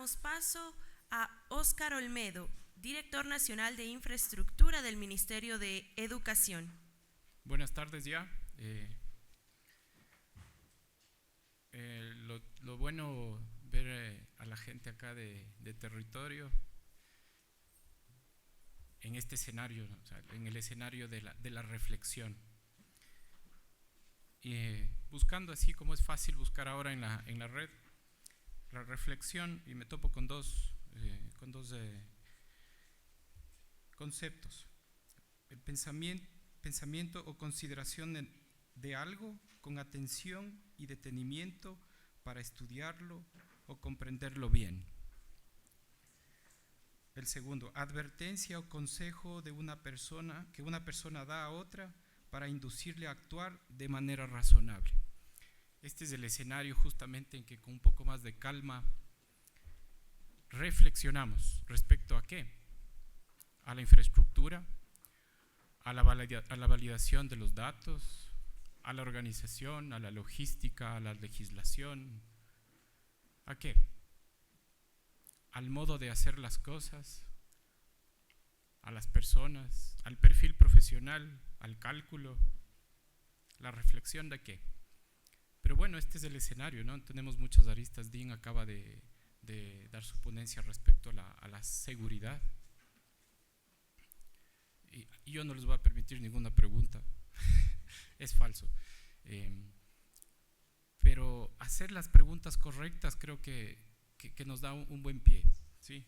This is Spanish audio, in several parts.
damos paso a Óscar Olmedo, Director Nacional de Infraestructura del Ministerio de Educación. Buenas tardes ya. Lo bueno ver a la gente acá de territorio en este escenario, ¿no? O sea, en el escenario de la reflexión. Buscando así como es fácil buscar ahora en la red, la reflexión, y me topo con dos conceptos. El pensamiento o consideración de algo con atención y detenimiento para estudiarlo o comprenderlo bien. El segundo, advertencia o consejo de una persona que una persona da a otra para inducirle a actuar de manera razonable. Este es el escenario justamente en que con un poco más de calma reflexionamos respecto a qué, a la infraestructura, a la validación de los datos, a la organización, a la logística, a la legislación. ¿A qué? Al modo de hacer las cosas, a las personas, al perfil profesional, al cálculo. ¿La reflexión de qué? Pero bueno, este es el escenario, ¿no? Tenemos muchas aristas. Dean acaba de dar su ponencia respecto a la seguridad. Y yo no les voy a permitir ninguna pregunta. Es falso. Pero hacer las preguntas correctas creo que nos da un buen pie, ¿sí?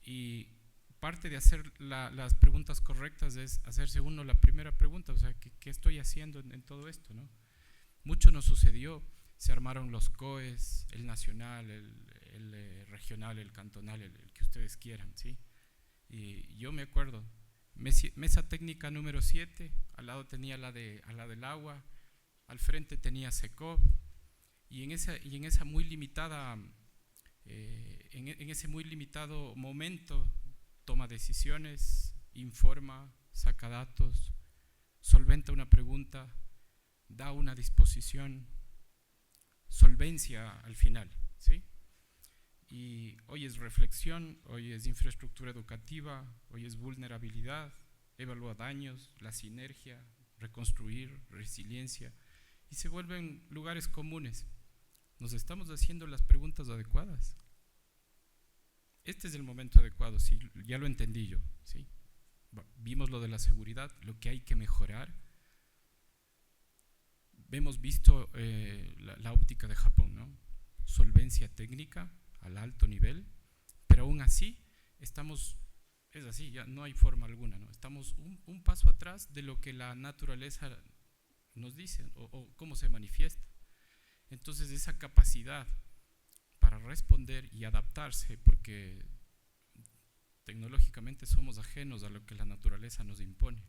Y parte de hacer las preguntas correctas es hacerse uno la primera pregunta, o sea, ¿qué estoy haciendo en todo esto, ¿no? Mucho nos sucedió, se armaron los COEs, el nacional, el regional, el cantonal, el que ustedes quieran, ¿sí? Y yo me acuerdo, mesa técnica número 7, al lado tenía la del agua, al frente tenía SECOP, y en esa muy limitada, en ese muy limitado momento, toma decisiones, informa, saca datos, solventa una pregunta, da una disposición, solvencia al final, ¿sí? Y hoy es reflexión, hoy es infraestructura educativa, hoy es vulnerabilidad, evaluar daños, la sinergia, reconstruir, resiliencia, y se vuelven lugares comunes. ¿Nos estamos haciendo las preguntas adecuadas? Este es el momento adecuado, sí, ya lo entendí yo, ¿sí? Vimos lo de la seguridad, lo que hay que mejorar. Hemos visto la óptica de Japón, ¿no? Solvencia técnica al alto nivel, pero aún así estamos, es así, ya no hay forma alguna, ¿no? Estamos un paso atrás de lo que la naturaleza nos dice o cómo se manifiesta. Entonces esa capacidad para responder y adaptarse, porque tecnológicamente somos ajenos a lo que la naturaleza nos impone.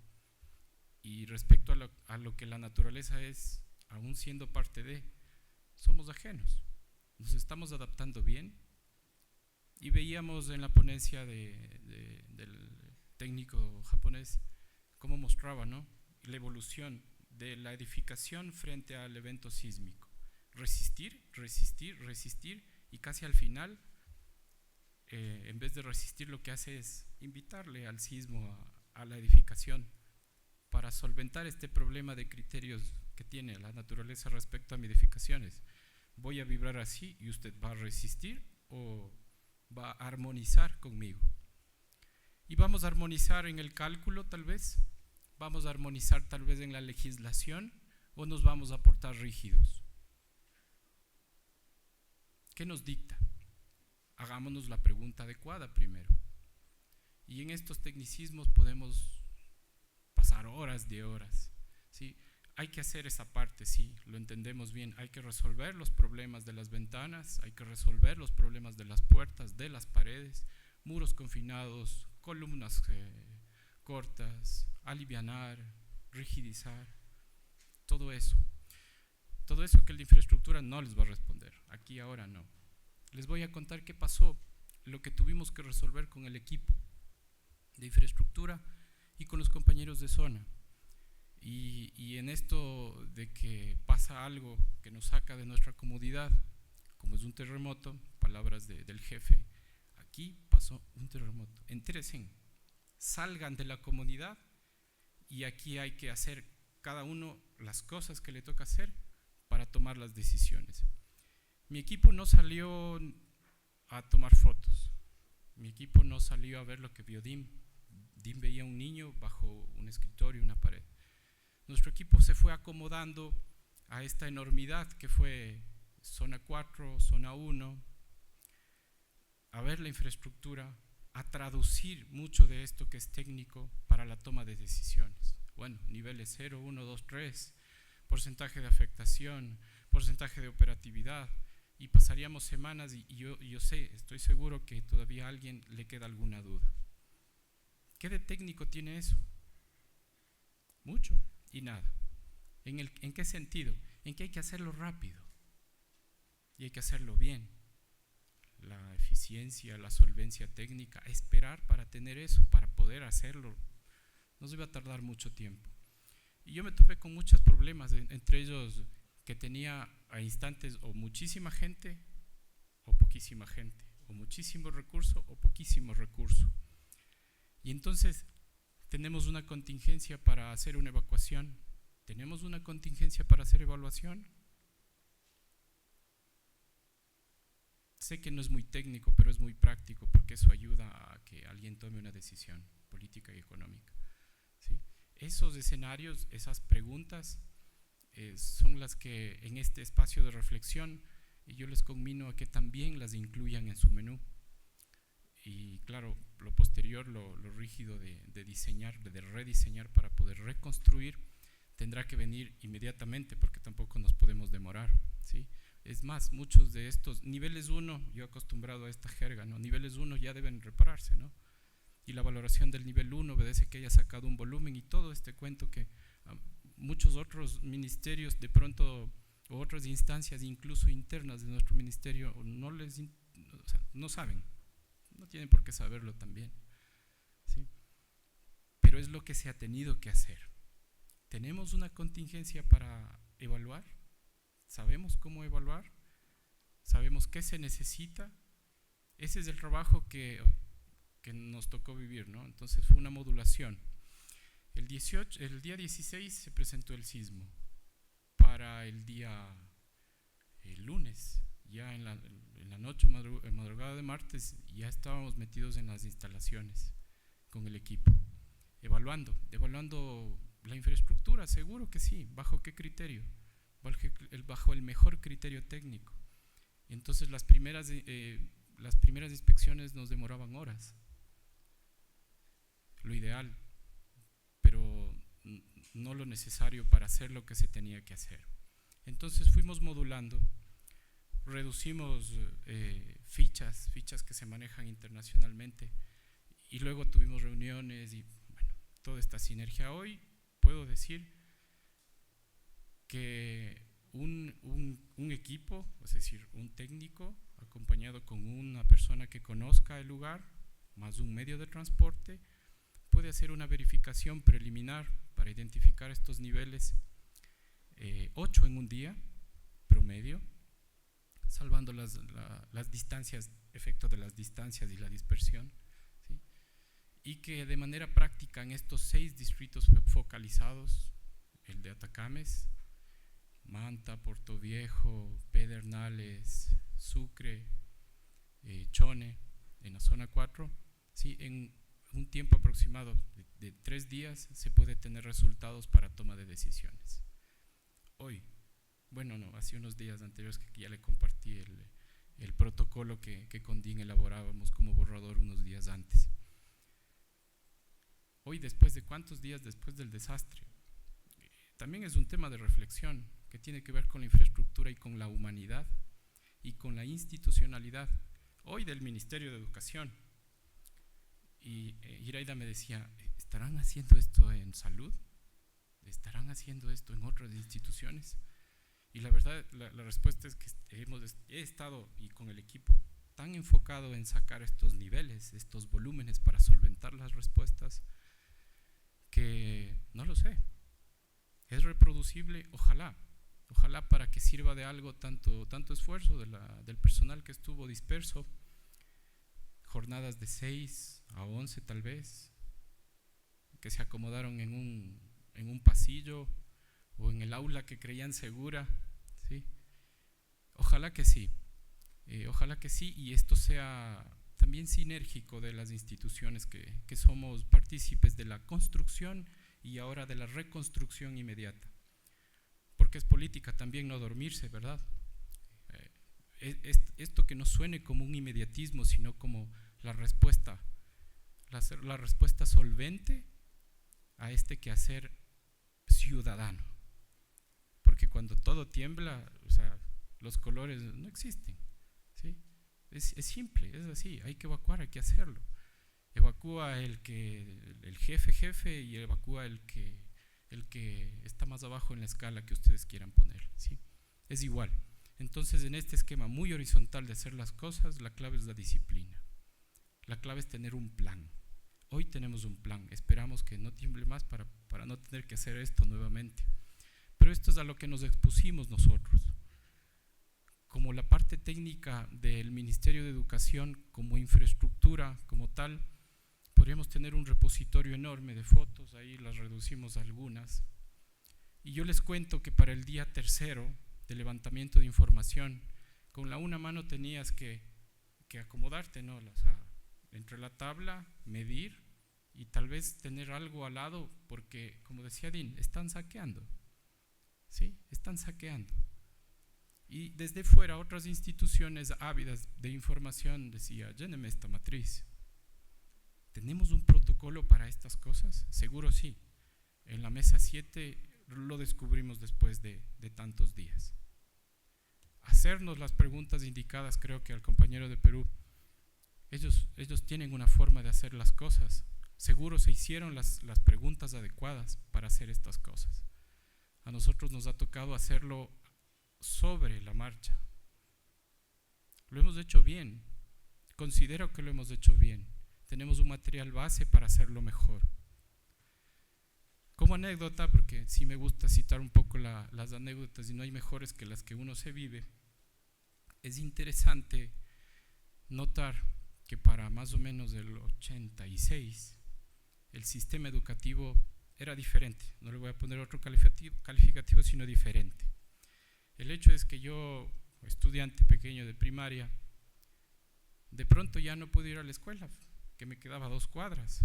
Y respecto a lo que la naturaleza es, aún siendo parte de, somos ajenos. Nos estamos adaptando bien. Y veíamos en la ponencia del técnico japonés cómo mostraba, ¿no?, la evolución de la edificación frente al evento sísmico. Resistir, resistir, resistir, y casi al final, en vez de resistir, lo que hace es invitarle al sismo, a la edificación, para solventar este problema de criterios que tiene la naturaleza respecto a edificaciones. ¿Voy a vibrar así y usted va a resistir o va a armonizar conmigo? Y vamos a armonizar en el cálculo, tal vez, vamos a armonizar tal vez en la legislación, o nos vamos a portar rígidos. ¿Qué nos dicta? Hagámonos la pregunta adecuada primero. Y en estos tecnicismos podemos pasar horas de horas, ¿sí? Hay que hacer esa parte, sí, lo entendemos bien. Hay que resolver los problemas de las ventanas, hay que resolver los problemas de las puertas, de las paredes, muros confinados, columnas cortas, alivianar, rigidizar, todo eso. Todo eso que la infraestructura no les va a responder, aquí ahora no. Les voy a contar qué pasó, lo que tuvimos que resolver con el equipo de infraestructura y con los compañeros de zona. Y en esto de que pasa algo que nos saca de nuestra comodidad, como es un terremoto, palabras del jefe, aquí pasó un terremoto, entéresen, salgan de la comunidad y aquí hay que hacer cada uno las cosas que le toca hacer para tomar las decisiones. Mi equipo no salió a tomar fotos, mi equipo no salió a ver lo que vio Dim. Dim veía un niño bajo un escritorio, una pared. Nuestro equipo se fue acomodando a esta enormidad que fue zona 4, zona 1, a ver la infraestructura, a traducir mucho de esto que es técnico para la toma de decisiones. Bueno, niveles 0, 1, 2, 3, porcentaje de afectación, porcentaje de operatividad, y pasaríamos semanas y yo sé, estoy seguro que todavía a alguien le queda alguna duda. ¿Qué de técnico tiene eso? Mucho y nada. ¿En qué sentido? En que hay que hacerlo rápido y hay que hacerlo bien. La eficiencia, la solvencia técnica, esperar para tener eso, para poder hacerlo, nos iba a tardar mucho tiempo. Y yo me topé con muchos problemas, entre ellos que tenía a instantes o muchísima gente o poquísima gente, o muchísimo recurso o poquísimo recurso. Y entonces tenemos una contingencia para hacer una evacuación, tenemos una contingencia para hacer evaluación. Sé que no es muy técnico, pero es muy práctico porque eso ayuda a que alguien tome una decisión política y económica, ¿sí? Esos escenarios, esas preguntas son las que en este espacio de reflexión yo les conmino a que también las incluyan en su menú. Y claro, lo posterior, lo rígido de diseñar, de rediseñar para poder reconstruir, tendrá que venir inmediatamente porque tampoco nos podemos demorar, ¿sí? Es más, muchos de estos niveles 1, yo acostumbrado a esta jerga, ¿no? Niveles 1 ya deben repararse, ¿no? Y la valoración del nivel 1 obedece que haya sacado un volumen y todo este cuento que muchos otros ministerios de pronto, o otras instancias incluso internas de nuestro ministerio no saben, no tienen por qué saberlo también, ¿sí? Pero es lo que se ha tenido que hacer. ¿Tenemos una contingencia para evaluar? ¿Sabemos cómo evaluar? ¿Sabemos qué se necesita? Ese es el trabajo que nos tocó vivir, ¿no? Entonces fue una modulación. El día 16 se presentó el sismo. Para el lunes, ya en la noche, madrugada de martes, ya estábamos metidos en las instalaciones con el equipo, evaluando la infraestructura, seguro que sí. ¿Bajo qué criterio? Bajo el mejor criterio técnico. Entonces las primeras inspecciones nos demoraban horas, lo ideal, pero no lo necesario para hacer lo que se tenía que hacer. Entonces fuimos modulando, reducimos fichas que se manejan internacionalmente, y luego tuvimos reuniones y bueno, toda esta sinergia. Hoy puedo decir que un equipo, es decir, un técnico acompañado con una persona que conozca el lugar, más un medio de transporte, puede hacer una verificación preliminar para identificar estos niveles, 8 en un día promedio, salvando las distancias, efecto de las distancias y la dispersión, ¿sí? Y que de manera práctica en estos 6 distritos focalizados, el de Atacames, Manta, Portoviejo, Pedernales, Sucre, Chone, en la zona 4, ¿sí? En un tiempo aproximado de 3 días se puede tener resultados para toma de decisiones. Hoy, bueno, no, hace unos días anteriores que ya le compartí el protocolo que con DIN elaborábamos como borrador unos días antes. Hoy, después de cuántos días después del desastre, también es un tema de reflexión que tiene que ver con la infraestructura y con la humanidad y con la institucionalidad, hoy del Ministerio de Educación. Y Iraida me decía, ¿estarán haciendo esto en salud? ¿Estarán haciendo esto en otras instituciones? Y la verdad, la respuesta es que he estado, y con el equipo, tan enfocado en sacar estos niveles, estos volúmenes para solventar las respuestas, que no lo sé. ¿Es reproducible? Ojalá. Ojalá para que sirva de algo tanto esfuerzo del personal que estuvo disperso, jornadas de 6 a 11 tal vez, que se acomodaron en un pasillo o en el aula que creían segura, ¿sí? Ojalá que sí, y esto sea también sinérgico de las instituciones que somos partícipes de la construcción y ahora de la reconstrucción inmediata, porque es política también no dormirse, ¿verdad? Esto que no suene como un inmediatismo, sino como la respuesta solvente a este quehacer ciudadano, porque cuando todo tiembla, o sea, los colores no existen, ¿sí? Es simple, es así, hay que evacuar, hay que hacerlo. Evacúa el jefe y evacúa el que está más abajo en la escala que ustedes quieran poner, ¿sí? Es igual. Entonces, en este esquema muy horizontal de hacer las cosas, la clave es la disciplina. La clave es tener un plan. Hoy tenemos un plan, esperamos que no tiemble más para no tener que hacer esto nuevamente. Pero esto es a lo que nos expusimos nosotros. Como la parte técnica del Ministerio de Educación, como infraestructura, como tal, podríamos tener un repositorio enorme de fotos, ahí las reducimos a algunas. Y yo les cuento que para el día 3 de levantamiento de información, con la una mano tenías que acomodarte, ¿no? O sea, entre la tabla, medir y tal vez tener algo al lado, porque, como decía Dean, están saqueando, ¿sí? Están saqueando. Y desde fuera otras instituciones ávidas de información decía, lléneme esta matriz. ¿Tenemos un protocolo para estas cosas? Seguro sí. En la mesa 7 lo descubrimos después de tantos días. Hacernos las preguntas indicadas, creo que al compañero de Perú, ellos tienen una forma de hacer las cosas. Seguro se hicieron las preguntas adecuadas para hacer estas cosas. A nosotros nos ha tocado hacerlo sobre la marcha. Lo hemos hecho bien. Considero que lo hemos hecho bien. Tenemos un material base para hacerlo mejor. Como anécdota, porque sí me gusta citar un poco las anécdotas y no hay mejores que las que uno se vive, es interesante notar que para más o menos el 86 el sistema educativo era diferente. No le voy a poner otro calificativo, sino diferente. El hecho es que yo, estudiante pequeño de primaria, de pronto ya no pude ir a la escuela, que me quedaba 2 cuadras.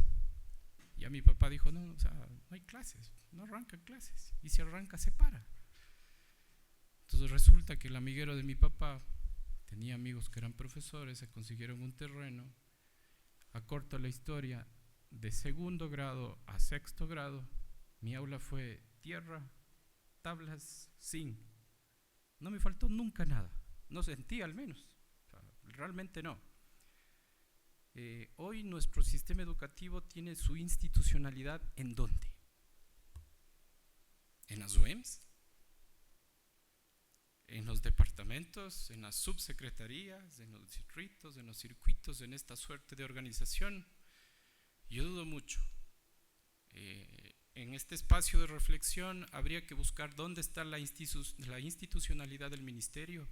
Y a mi papá dijo, no, o sea, no hay clases, no arrancan clases, y si arranca se para. Entonces resulta que el amiguero de mi papá tenía amigos que eran profesores, se consiguieron un terreno. Acorto la historia, de 2º grado a 6º grado, mi aula fue tierra, tablas, zinc. No me faltó nunca nada, no sentí al menos, o sea, realmente no. Hoy nuestro sistema educativo tiene su institucionalidad ¿en dónde? ¿En las UEMs? ¿En los departamentos? ¿En las subsecretarías? ¿En los distritos? ¿En los circuitos? ¿En esta suerte de organización? Yo dudo mucho. En este espacio de reflexión habría que buscar dónde está la institucionalidad del ministerio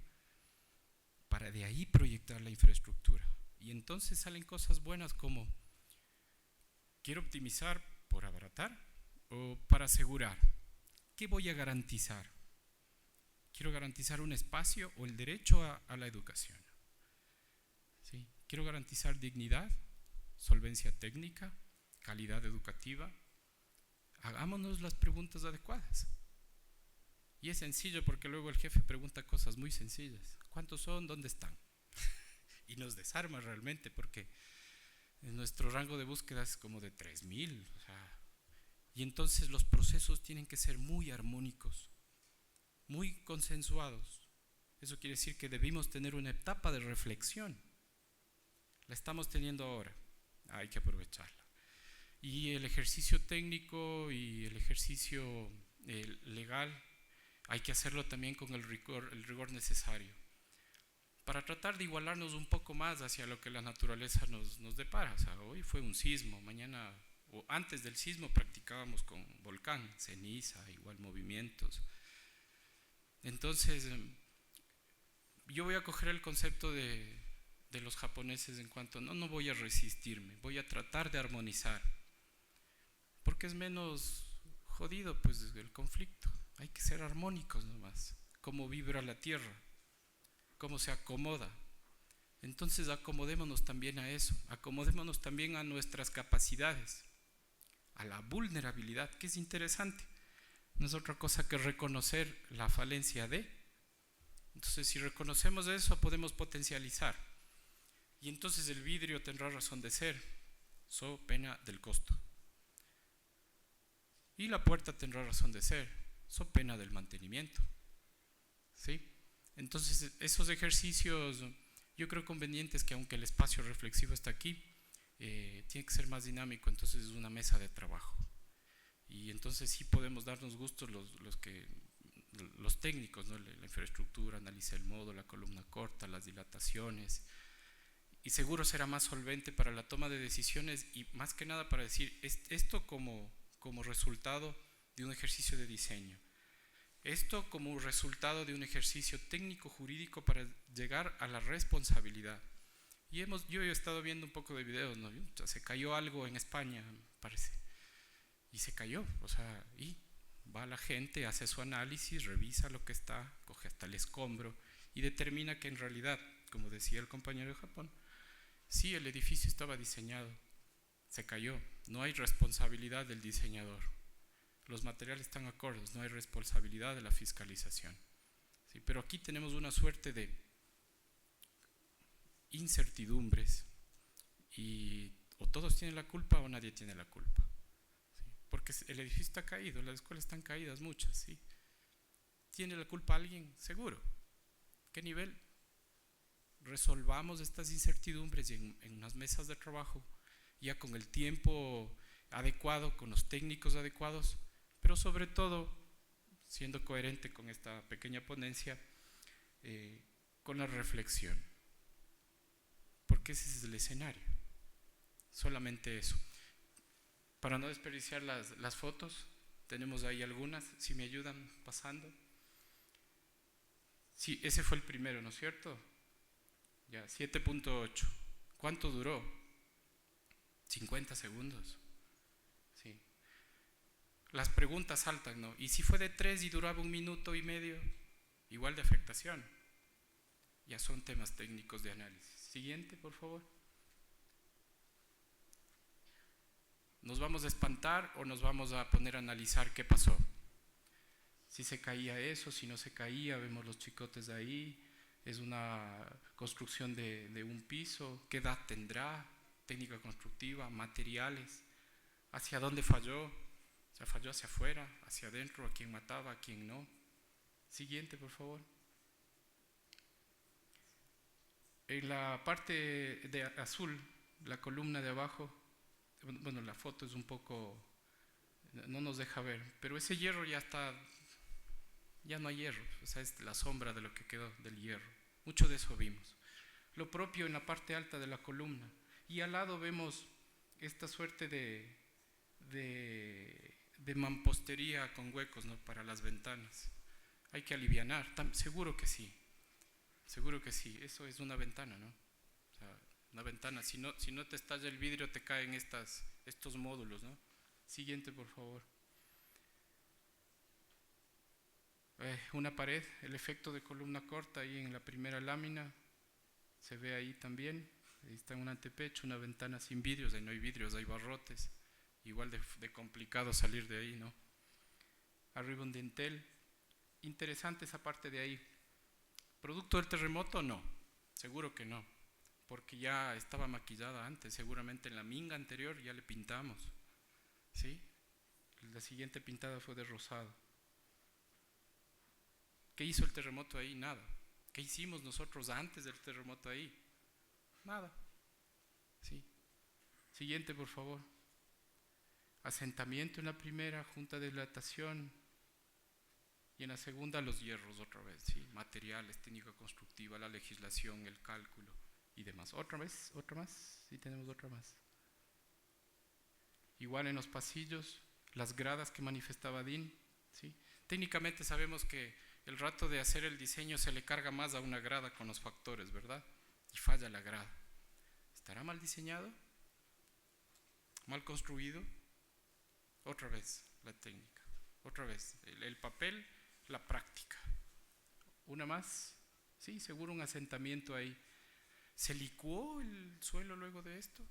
para de ahí proyectar la infraestructura. Y entonces salen cosas buenas como quiero optimizar por abaratar o para asegurar. ¿Qué voy a garantizar? Quiero garantizar un espacio o el derecho a la educación. ¿Sí? Quiero garantizar dignidad, solvencia técnica, calidad educativa. Hagámonos las preguntas adecuadas. Y es sencillo porque luego el jefe pregunta cosas muy sencillas. ¿Cuántos son? ¿Dónde están? Y nos desarma realmente porque nuestro rango de búsqueda es como de 3.000. O sea, y entonces los procesos tienen que ser muy armónicos, muy consensuados. Eso quiere decir que debimos tener una etapa de reflexión. La estamos teniendo ahora, hay que aprovecharla. Y el ejercicio técnico y el ejercicio legal hay que hacerlo también con el rigor necesario para tratar de igualarnos un poco más hacia lo que la naturaleza nos depara. O sea, hoy fue un sismo, mañana o antes del sismo practicábamos con volcán, ceniza, igual movimientos. Entonces, yo voy a coger el concepto de los japoneses en cuanto, no voy a resistirme, voy a tratar de armonizar, porque es menos jodido pues el conflicto, hay que ser armónicos nomás, cómo vibra la tierra, cómo se acomoda. Entonces acomodémonos también a eso, acomodémonos también a nuestras capacidades, a la vulnerabilidad, que es interesante. No es otra cosa que reconocer la falencia de. Entonces, si reconocemos eso, podemos potencializar. Y entonces el vidrio tendrá razón de ser, so pena del costo. Y la puerta tendrá razón de ser, so pena del mantenimiento. ¿Sí? Entonces, esos ejercicios yo creo convenientes, que aunque el espacio reflexivo está aquí, tiene que ser más dinámico, entonces es una mesa de trabajo. Y entonces sí podemos darnos gustos los técnicos, ¿no? La infraestructura, analiza el modo, la columna corta, las dilataciones, y seguro será más solvente para la toma de decisiones y más que nada para decir esto como resultado de un ejercicio de diseño, esto como resultado de un ejercicio técnico-jurídico para llegar a la responsabilidad. Y yo he estado viendo un poco de videos, ¿no? Se cayó algo en España, me parece, y se cayó, o sea, y va la gente, hace su análisis, revisa lo que está, coge hasta el escombro y determina que en realidad, como decía el compañero de Japón, sí, el edificio estaba diseñado, se cayó, no hay responsabilidad del diseñador, los materiales están acordes, no hay responsabilidad de la fiscalización. ¿Sí? Pero aquí tenemos una suerte de incertidumbres y o todos tienen la culpa o nadie tiene la culpa. ¿Sí? Porque el edificio está caído, las escuelas están caídas, muchas. ¿Sí? ¿Tiene la culpa alguien? Seguro. ¿Qué nivel? Resolvamos estas incertidumbres y en unas mesas de trabajo, ya con el tiempo adecuado, con los técnicos adecuados, pero sobre todo siendo coherente con esta pequeña ponencia, con la reflexión, porque ese es el escenario, solamente eso. Para no desperdiciar las fotos, tenemos ahí algunas, si me ayudan pasando. Sí, ese fue el primero, ¿no es cierto? Ya, 7.8. ¿Cuánto duró? 50 segundos. Sí. Las preguntas saltan, ¿no? ¿Y si fue de 3 y duraba 1 minuto y medio? Igual de afectación. Ya son temas técnicos de análisis. Siguiente, por favor. ¿Nos vamos a espantar o nos vamos a poner a analizar qué pasó? Si se caía eso, si no se caía, vemos los chicotes de ahí. Es una construcción de un piso. ¿Qué edad tendrá? Técnica constructiva, materiales. ¿Hacia dónde falló? O sea, falló hacia afuera, hacia adentro, a quién mataba, a quién no. Siguiente, por favor. En la parte de azul, la columna de abajo, bueno, la foto es un poco, no nos deja ver, pero ese hierro ya está, ya no hay hierro, o sea, es la sombra de lo que quedó del hierro. Mucho de eso vimos. Lo propio en la parte alta de la columna. Y al lado vemos esta suerte de mampostería con huecos, ¿no? Para las ventanas. Hay que alivianar, seguro que sí. Seguro que sí, eso es una ventana, ¿no? O sea, una ventana, si no te estalla el vidrio, te caen estos módulos, ¿no? Siguiente, por favor. Una pared, el efecto de columna corta ahí en la primera lámina, se ve ahí también. Ahí está un antepecho, una ventana sin vidrios, ahí no hay vidrios, hay barrotes. Igual de complicado salir de ahí, ¿no? Arriba un dintel. Interesante esa parte de ahí. ¿Producto del terremoto? No, seguro que no, porque ya estaba maquillada antes, seguramente en la minga anterior ya le pintamos, ¿sí? La siguiente pintada fue de rosado. ¿Qué hizo el terremoto ahí? Nada. ¿Qué hicimos nosotros antes del terremoto ahí? Nada. ¿Sí? Siguiente, por favor. Asentamiento en la primera, junta de dilatación. Y en la segunda los hierros otra vez, ¿sí? Materiales, técnica constructiva, la legislación, el cálculo y demás. Otra vez, otra más, sí tenemos otra más. Igual en los pasillos, las gradas que manifestaba Dean, ¿sí? Técnicamente sabemos que el rato de hacer el diseño se le carga más a una grada con los factores, ¿verdad? Y falla la grada. ¿Estará mal diseñado? ¿Mal construido? Otra vez la técnica, otra vez el papel, la práctica. Una más, sí, seguro un asentamiento ahí. ¿Se licuó el suelo luego de esto?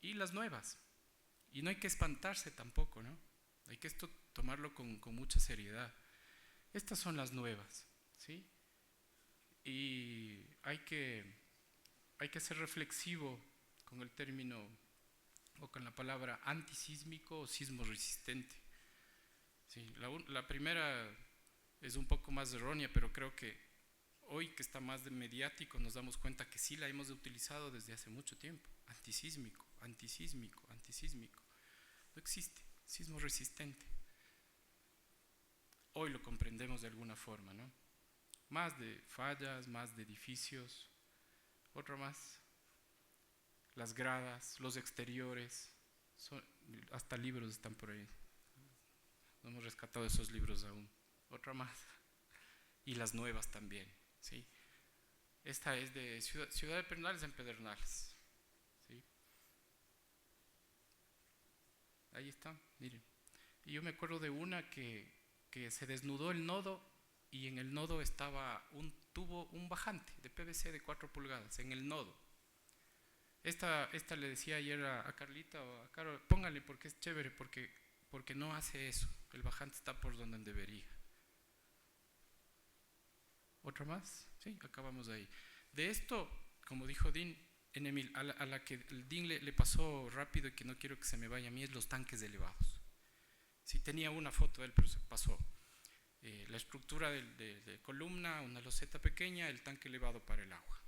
Y las nuevas. Y no hay que espantarse tampoco, ¿no? Hay que esto tomarlo con mucha seriedad. Estas son las nuevas, ¿sí? Y hay que ser reflexivo con el término o con la palabra antisísmico o sismo resistente. Sí, la primera es un poco más errónea, pero creo que hoy que está más de mediático nos damos cuenta que sí la hemos utilizado desde hace mucho tiempo. Antisísmico, antisísmico, antisísmico. No existe sismo resistente. Hoy lo comprendemos de alguna forma, ¿no? Más de fallas, más de edificios, otra más. Las gradas, los exteriores, hasta libros están por ahí. No hemos rescatado esos libros aún. Otra más. Y las nuevas también, ¿sí? Esta es de Ciudad de Pedernales en Pedernales, ¿sí? Ahí está, miren. Y yo me acuerdo de una que se desnudó el nodo y en el nodo estaba un tubo, un bajante de PVC de 4 pulgadas en el nodo. Esta le decía ayer a Carlita o a Carol, póngale porque es chévere, porque no hace eso. El bajante está por donde debería. ¿Otra más? Sí, acabamos ahí. De esto, como dijo Dean, Enemil, a la que el Dean le pasó rápido y que no quiero que se me vaya a mí, es los tanques elevados. Sí, tenía una foto de él, pero se pasó. La estructura de columna, una loseta pequeña, el tanque elevado para el agua.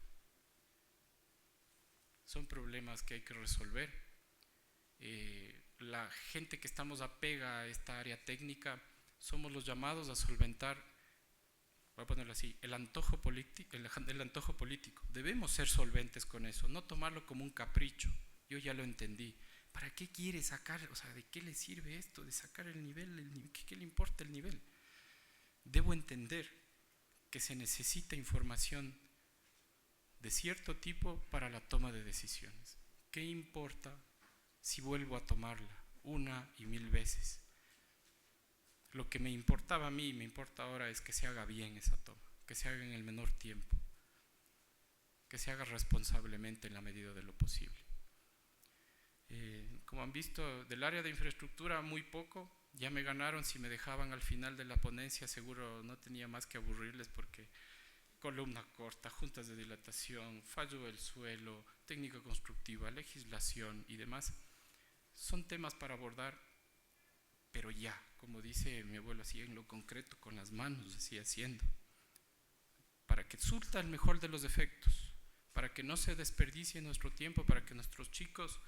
Son problemas que hay que resolver. La gente que estamos apega a esta área técnica somos los llamados a solventar, voy a ponerlo así, el antojo político. Debemos ser solventes con eso, no tomarlo como un capricho. Yo ya lo entendí. ¿Para qué quiere sacar? O sea, ¿de qué le sirve esto? De sacar el nivel, ¿qué le importa el nivel? Debo entender que se necesita información de cierto tipo para la toma de decisiones. ¿Qué importa si vuelvo a tomarla una y 1000 veces? Lo que me importaba a mí y me importa ahora es que se haga bien esa toma, que se haga en el menor tiempo, que se haga responsablemente en la medida de lo posible. Como han visto, del área de infraestructura muy poco. Ya me ganaron, si me dejaban al final de la ponencia seguro no tenía más que aburrirles, porque columna corta, juntas de dilatación, fallo del suelo, técnica constructiva, legislación y demás, son temas para abordar, pero ya, como dice mi abuelo, así en lo concreto, con las manos, así haciendo, para que surta el mejor de los efectos, para que no se desperdicie nuestro tiempo, para que nuestros chicos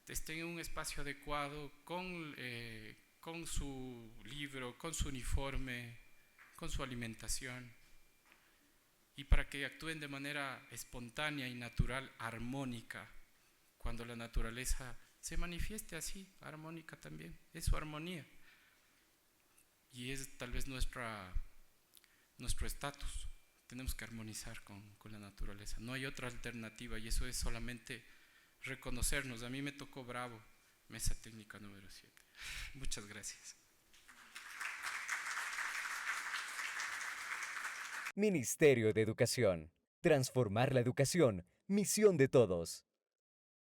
estén en un espacio adecuado, con su libro, con su uniforme, con su alimentación, y para que actúen de manera espontánea y natural, armónica, cuando la naturaleza se manifieste así, armónica también, es su armonía. Y es tal vez nuestro estatus, tenemos que armonizar con la naturaleza, no hay otra alternativa, y eso es solamente reconocernos. A mí me tocó bravo, mesa técnica número 7. Muchas gracias. Ministerio de Educación. Transformar la educación. Misión de todos.